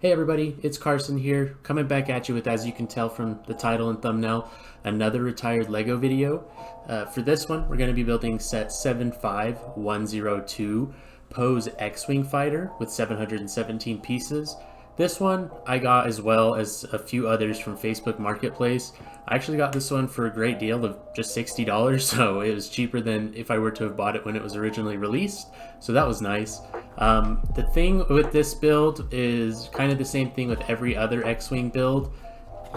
Hey everybody, it's Carson here, coming back at you with, as you can tell from the title and thumbnail, another retired Lego video. For this one, we're going to be building set 75102 Pose X-Wing Fighter with 717 pieces. This one I got as well as a few others from Facebook Marketplace. I actually got this one for a great deal of just $60, so it was cheaper than if I were to have bought it when it was originally released, so that was nice. The thing with this build is kind of the same thing with every other X-Wing build.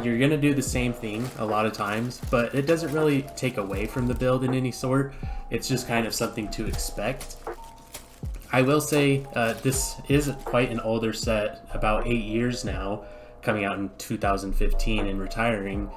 You're going to do the same thing a lot of times, but it doesn't really take away from the build in any sort. It's just kind of something to expect. I will say this is quite an older set, about 8 years now, coming out in 2015 and retiring.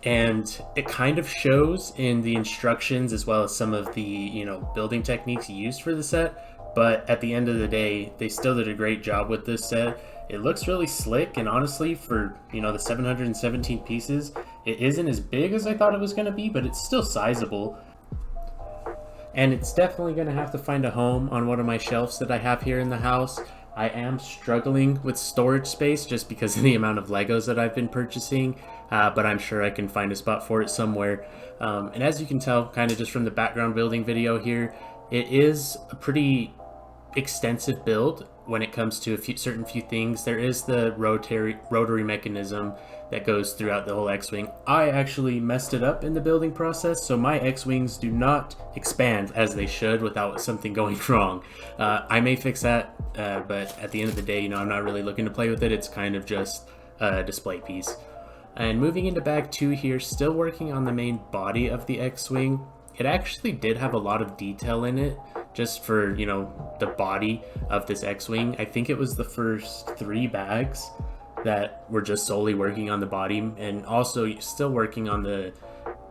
And it kind of shows in the instructions as well as some of the, building techniques used for the set. But at the end of the day, they still did a great job with this set. It looks really slick, and honestly, for, the 717 pieces, it isn't as big as I thought it was going to be, but it's still sizable. And it's definitely going to have to find a home on one of my shelves that I have here in the house. I am struggling with storage space just because of the amount of Legos that I've been purchasing, but I'm sure I can find a spot for it somewhere. And as you can tell, kind of just from the background building video here, it is a pretty extensive build when it comes to certain few things. There is the rotary mechanism that goes throughout the whole X-Wing. I actually messed it up in the building process, so my X-Wings do not expand as they should without something going wrong. I may fix that, but at the end of the day, I'm not really looking to play with it. It's kind of just a display piece. And moving into bag 2 here, still working on the main body of the X-Wing. It actually did have a lot of detail in it, just for, the body of this X-Wing. I think it was the first 3 bags that were just solely working on the body, and also still working on the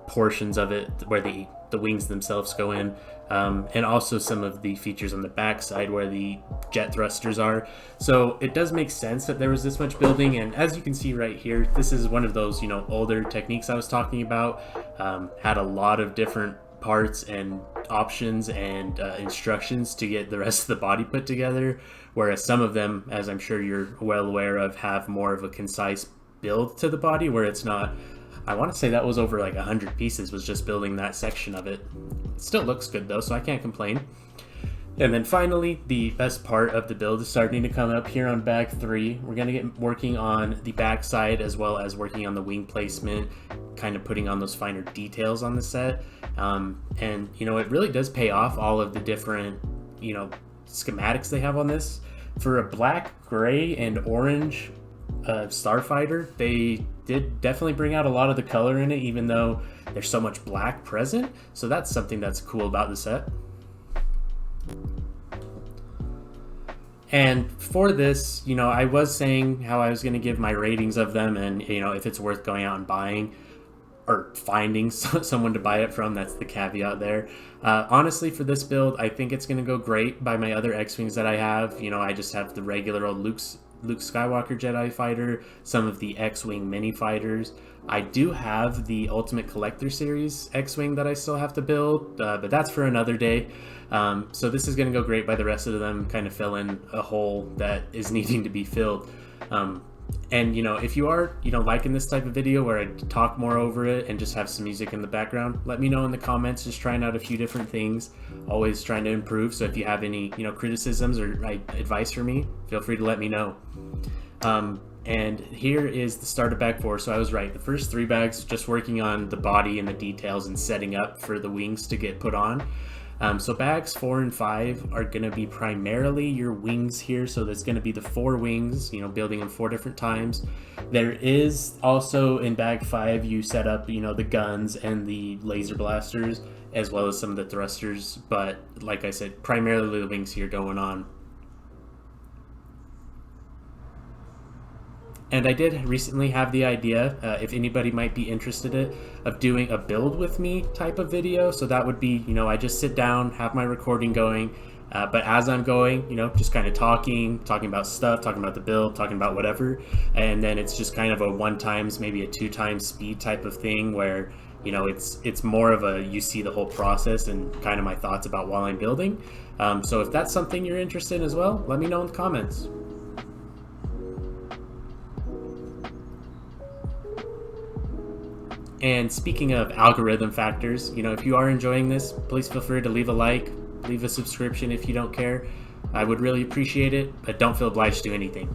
portions of it where the wings themselves go in, and also some of the features on the back side where the jet thrusters are. So it does make sense that there was this much building, and as you can see right here, this is one of those older techniques I was talking about. Had a lot of different parts and options and instructions to get the rest of the body put together, whereas some of them, as I'm sure you're well aware of, have more of a concise build to the body where it's not. I want to say that was over like 100 pieces was just building that section of it. It still looks good though, so I can't complain. And then finally, the best part of the build is starting to come up here on bag 3. We're going to get working on the back side as well as working on the wing placement, kind of putting on those finer details on the set. And it really does pay off, all of the different, schematics they have on this. For a black, gray, and orange Starfighter, they did definitely bring out a lot of the color in it, even though there's so much black present. So that's something that's cool about the set. And for this, I was saying how I was going to give my ratings of them, and if it's worth going out and buying or finding someone to buy it from. That's the caveat there. Honestly, for this build, I think it's going to go great by my other X-Wings that I have. I just have the regular old Luke Skywalker Jedi fighter, some of the X-Wing mini fighters. I do have the Ultimate Collector Series X-Wing that I still have to build, but that's for another day. So this is going to go great by the rest of them, kind of fill in a hole that is needing to be filled. And if you are liking this type of video where I talk more over it and just have some music in the background, let me know in the comments. Just trying out a few different things, always trying to improve. So if you have any criticisms or advice for me, feel free to let me know. And here is the start of bag 4. So I was right, the first 3 bags just working on the body and the details and setting up for the wings to get put on. So bags 4 and 5 are going to be primarily your wings here. So there's going to be the 4 wings, building them 4 different times. There is also in bag 5, you set up, the guns and the laser blasters, as well as some of the thrusters. But like I said, primarily the wings here going on. And I did recently have the idea, if anybody might be interested in, of doing a build with me type of video. So that would be, I just sit down, have my recording going, but as I'm going, just kind of talking about stuff, talking about the build, talking about whatever. And then it's just kind of a 1 times, maybe a 2 times speed type of thing where, it's more of a, you see the whole process and kind of my thoughts about while I'm building. So if that's something you're interested in as well, let me know in the comments. And speaking of algorithm factors, you know, if you are enjoying this, please feel free to leave a like, leave a subscription if you don't care. I would really appreciate it, but don't feel obliged to do anything.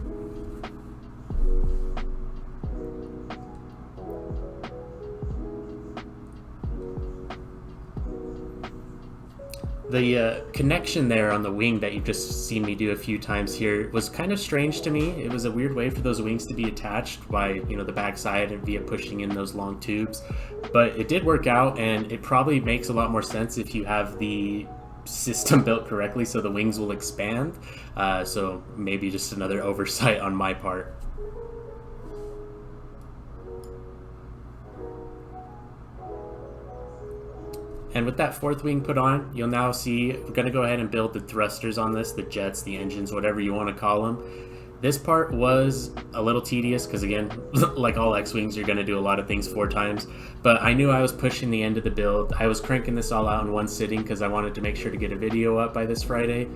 The connection there on the wing that you've just seen me do a few times here was kind of strange to me. It was a weird way for those wings to be attached by, you know, the backside and via pushing in those long tubes. But it did work out, and it probably makes a lot more sense if you have the system built correctly so the wings will expand. So maybe just another oversight on my part. And with that fourth wing put on, you'll now see we're going to go ahead and build the thrusters on this, the jets, the engines, whatever you want to call them. This part was a little tedious because, again, like all X-Wings, you're going to do a lot of things 4 times. But I knew I was pushing the end of the build. I was cranking this all out in one sitting because I wanted to make sure to get a video up by this Friday.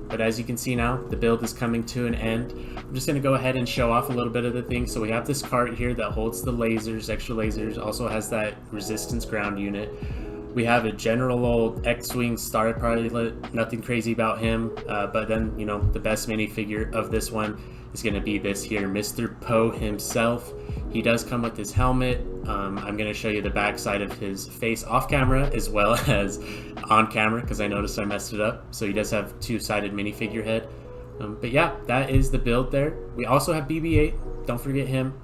But as you can see now, the build is coming to an end. I'm just going to go ahead and show off a little bit of the things. So we have this cart here that holds the lasers, extra lasers, also has that resistance ground unit. We have a general old X-Wing star pilot, nothing crazy about him, but then, you know, the best minifigure of this one is going to be this here, Mr. Poe himself. He does come with his helmet. I'm going to show you the back side of his face off camera as well as on camera because I noticed I messed it up. So he does have 2-sided minifigure head. But yeah, that is the build there. We also have BB-8, don't forget him.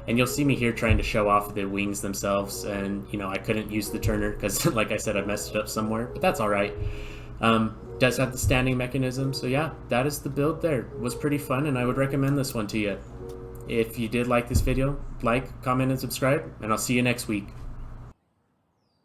And you'll see me here trying to show off the wings themselves, and you know, I couldn't use the turner because like I said, I messed it up somewhere, but that's all right. Does have the standing mechanism, so yeah, that is the build there. It was pretty fun, and I would recommend this one to you. If you did like this video, like, comment, and subscribe, and I'll see you next week.